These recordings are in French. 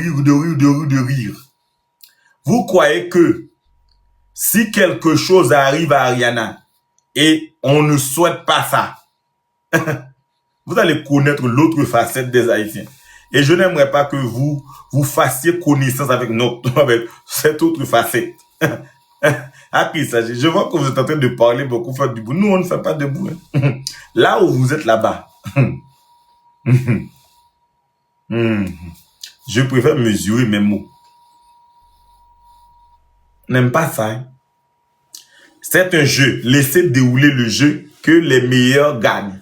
de rire. Vous croyez que si quelque chose arrive à Ariana et on ne souhaite pas ça, vous allez connaître l'autre facette des Haïtiens. Et je n'aimerais pas que vous fassiez connaissance avec avec cette autre facette. À qui il s'agit? Je vois que vous êtes en train de parler beaucoup, faire du bruit. Nous, on ne fait pas de bruit. Là où vous êtes là-bas, je préfère mesurer mes mots. On n'aime pas ça. Hein? C'est un jeu. Laissez dérouler le jeu, que les meilleurs gagnent.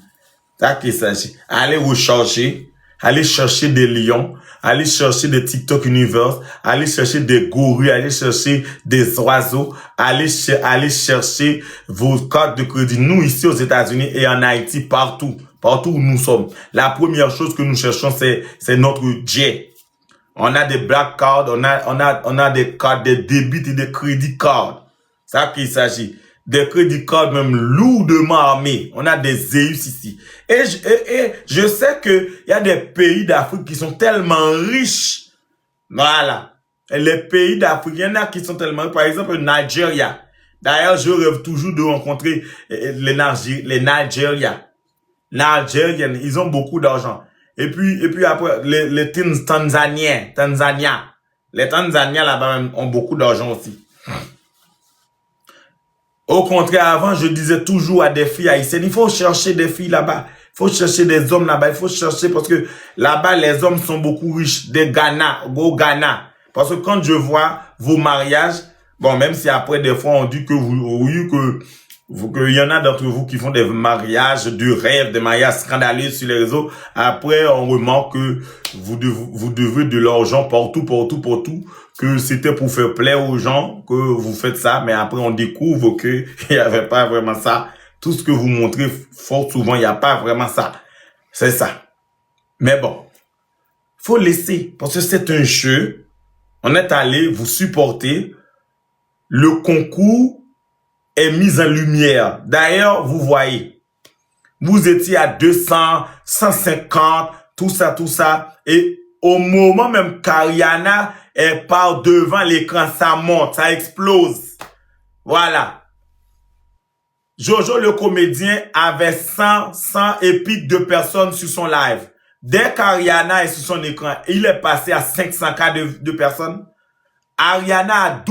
C'est à qui il s'agit. Allez recharger, allez chercher des lions, allez chercher des TikTok Universe, allez chercher des gorilles, allez chercher des oiseaux, allez chercher vos cartes de crédit. Nous, ici aux États-Unis et en Haïti, partout où nous sommes. La première chose que nous cherchons, c'est notre jet. On a des black cards, on a des cartes, des débits et des crédits cards. C'est à qui il s'agit. Des crédits cards même lourdement armés. On a des Zeus ici. Et je sais que il y a des pays d'Afrique qui sont tellement riches. Voilà. Et les pays d'Afrique, il y en a qui sont tellement riches. Par exemple, le Nigeria. D'ailleurs, je rêve toujours de rencontrer les Nigériens. Nigériens, ils ont beaucoup d'argent. Et puis après, les Tanzaniens. Les Tanzaniens là-bas ont beaucoup d'argent aussi. Au contraire, avant, je disais toujours à des filles haïtiennes, il faut chercher des filles là-bas. Il faut chercher des hommes là-bas. Il faut chercher parce que là-bas, les hommes sont beaucoup riches. Des Ghana, au Ghana. Parce que quand je vois vos mariages, bon, même si après, des fois, on dit que qu'il y en a d'entre vous qui font des mariages de rêve, des mariages scandaleux sur les réseaux. Après, on remarque que vous devez de l'argent partout, que c'était pour faire plaisir aux gens que vous faites ça, mais après, on découvre que il n'y avait pas vraiment ça. Tout ce que vous montrez fort souvent, il n'y a pas vraiment ça. C'est ça. Mais bon, faut laisser, parce que c'est un jeu. On est allé vous supporter. Le concours est mis en lumière. D'ailleurs, vous voyez, vous étiez à 200, 150, tout ça. Et au moment même qu'Ariana est par devant l'écran, ça monte, ça explose. Voilà. Jojo le comédien avait 100 et pics de personnes sur son live. Dès qu'Ariana est sur son écran, il est passé à 500K de personnes. Ariana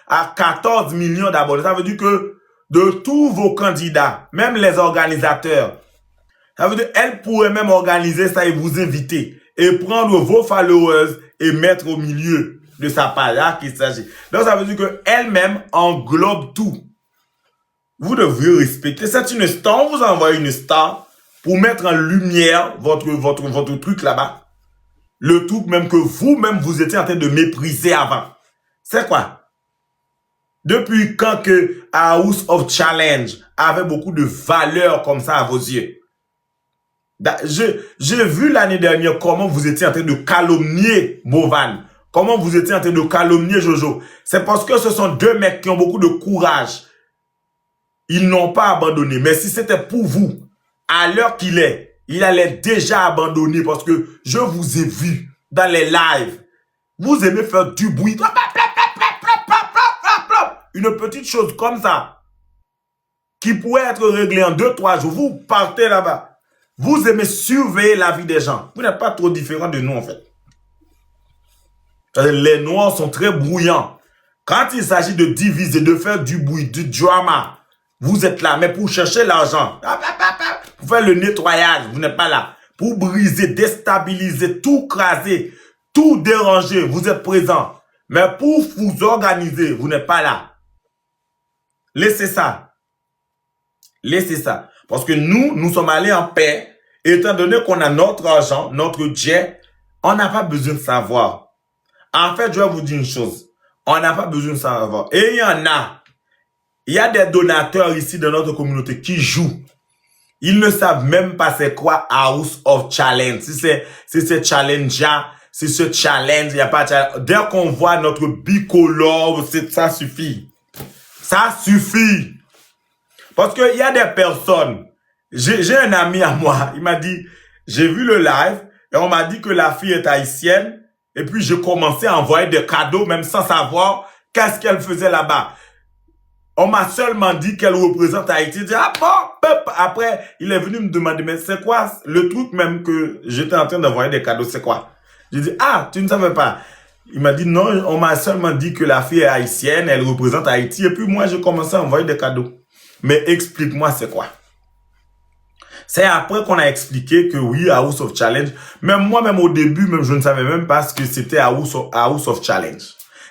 a 14 millions d'abonnés. Ça veut dire que de tous vos candidats, même les organisateurs, ça veut dire qu'elle pourrait même organiser ça et vous inviter et prendre vos followers et mettre au milieu de sa page. Là qu'il s'agit. Donc ça veut dire qu'elle-même englobe tout. Vous devez respecter. C'est une star. On vous envoie une star pour mettre en lumière votre truc là-bas. Le truc même que vous-même vous étiez en train de mépriser avant. C'est quoi? Depuis quand que House of Challenge avait beaucoup de valeur comme ça à vos yeux? J'ai vu l'année dernière comment vous étiez en train de calomnier Bovan. Comment vous étiez en train de calomnier Jojo. C'est parce que ce sont deux mecs qui ont beaucoup de courage. Ils n'ont pas abandonné. Mais si c'était pour vous, à l'heure qu'il est, il allait déjà abandonner parce que je vous ai vu dans les lives. Vous aimez faire du bruit. Une petite chose comme ça qui pourrait être réglée en 2-3 jours. Vous partez là-bas. Vous aimez surveiller la vie des gens. Vous n'êtes pas trop différent de nous en fait. Les Noirs sont très bruyants. Quand il s'agit de diviser, de faire du bruit, du drama, vous êtes là. Mais pour chercher l'argent, pour faire le nettoyage, vous n'êtes pas là. Pour briser, déstabiliser, tout craser, tout déranger, vous êtes présent. Mais pour vous organiser, vous n'êtes pas là. Laissez ça. Laissez ça. Parce que nous sommes allés en paix. Étant donné qu'on a notre argent, notre jet, on n'a pas besoin de savoir. En fait, je vais vous dire une chose. On n'a pas besoin de savoir. Et il y en a. Il y a des donateurs ici dans notre communauté qui jouent. Ils ne savent même pas c'est quoi House of Challenge. Si c'est challengeant, si ce challenge, il n'y a pas de challenge. Dès qu'on voit notre bicolore, ça suffit. Ça suffit. Parce qu'il y a des personnes. J'ai un ami à moi. Il m'a dit, j'ai vu le live et on m'a dit que la fille est haïtienne Et puis, je commençais à envoyer des cadeaux, même sans savoir qu'est-ce qu'elle faisait là-bas. On m'a seulement dit qu'elle représente Haïti. Je dis, ah bon, après, il est venu me demander, mais c'est quoi le truc même que j'étais en train d'envoyer des cadeaux, c'est quoi? Je dis, ah, tu ne savais pas. Il m'a dit, non, on m'a seulement dit que la fille est haïtienne, elle représente Haïti. Et puis moi, j'ai commencé à envoyer des cadeaux. Mais explique-moi, c'est quoi? C'est après qu'on a expliqué que oui, House of Challenge. Même moi-même au début, même je ne savais même pas ce que c'était House of Challenge.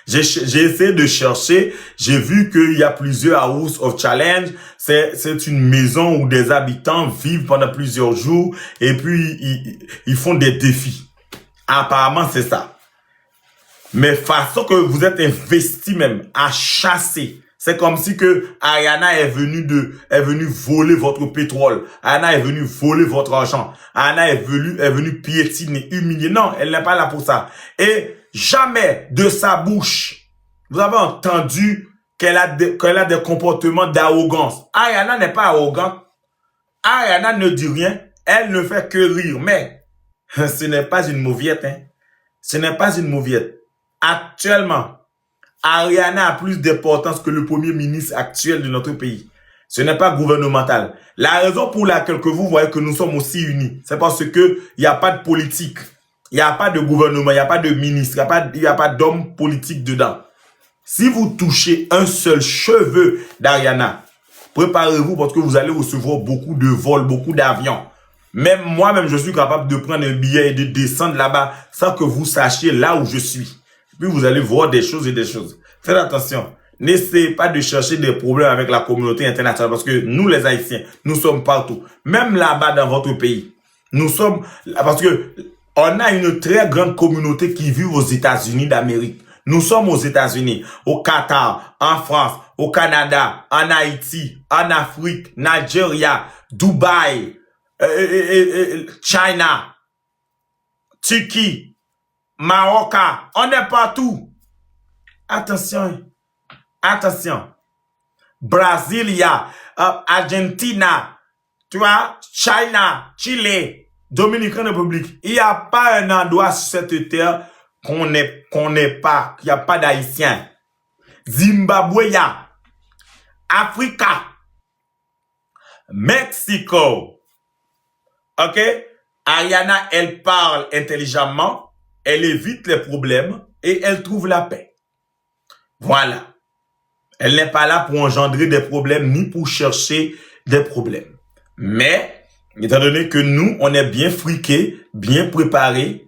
J'ai essayé de chercher, j'ai vu qu'il y a plusieurs House of Challenge. C'est une maison où des habitants vivent pendant plusieurs jours et puis ils font des défis. Apparemment, c'est ça. Mais façon que vous êtes investi même à chasser. C'est comme si que Ariana est venue voler votre pétrole. Ariana est venue voler votre argent. Ariana est venue piétiner, humilier. Non, elle n'est pas là pour ça. Et jamais de sa bouche, vous avez entendu qu'elle a des comportements d'arrogance. Ariana n'est pas arrogante. Ariana ne dit rien. Elle ne fait que rire. Mais ce n'est pas une mauviette. Hein. Ce n'est pas une mauviette. Actuellement, Ariana a plus d'importance que le premier ministre actuel de notre pays. Ce n'est pas gouvernemental. La raison pour laquelle que vous voyez que nous sommes aussi unis, c'est parce que il n'y a pas de politique. Il n'y a pas de gouvernement, il n'y a pas de ministre, il n'y a pas d'homme politique dedans. Si vous touchez un seul cheveu d'Ariana, préparez-vous parce que vous allez recevoir beaucoup de vols, beaucoup d'avions. Même moi-même, je suis capable de prendre un billet et de descendre là-bas sans que vous sachiez là où je suis. Puis vous allez voir des choses et des choses. Faites attention. N'essayez pas de chercher des problèmes avec la communauté internationale parce que nous, les Haïtiens, nous sommes partout. Même là-bas dans votre pays. Nous sommes... Parce que on a une très grande communauté qui vit aux États-Unis d'Amérique. Nous sommes aux États-Unis, au Qatar, en France, au Canada, en Haïti, en Afrique, Nigeria, Dubaï, China, Turquie, Maroc, on est partout. Attention, attention. Brasilia, Argentina, tu vois, China, Chile, Dominicaine République. Il n'y a pas un endroit sur cette terre qu'on n'est pas, qu'il n'y a pas d'Haïtiens. Zimbabwe, Africa, Mexico. Ok? Ariana, elle parle intelligemment, elle évite les problèmes et elle trouve la paix. Voilà. Elle n'est pas là pour engendrer des problèmes ni pour chercher des problèmes. Mais, étant donné que nous, on est bien friqués, bien préparés,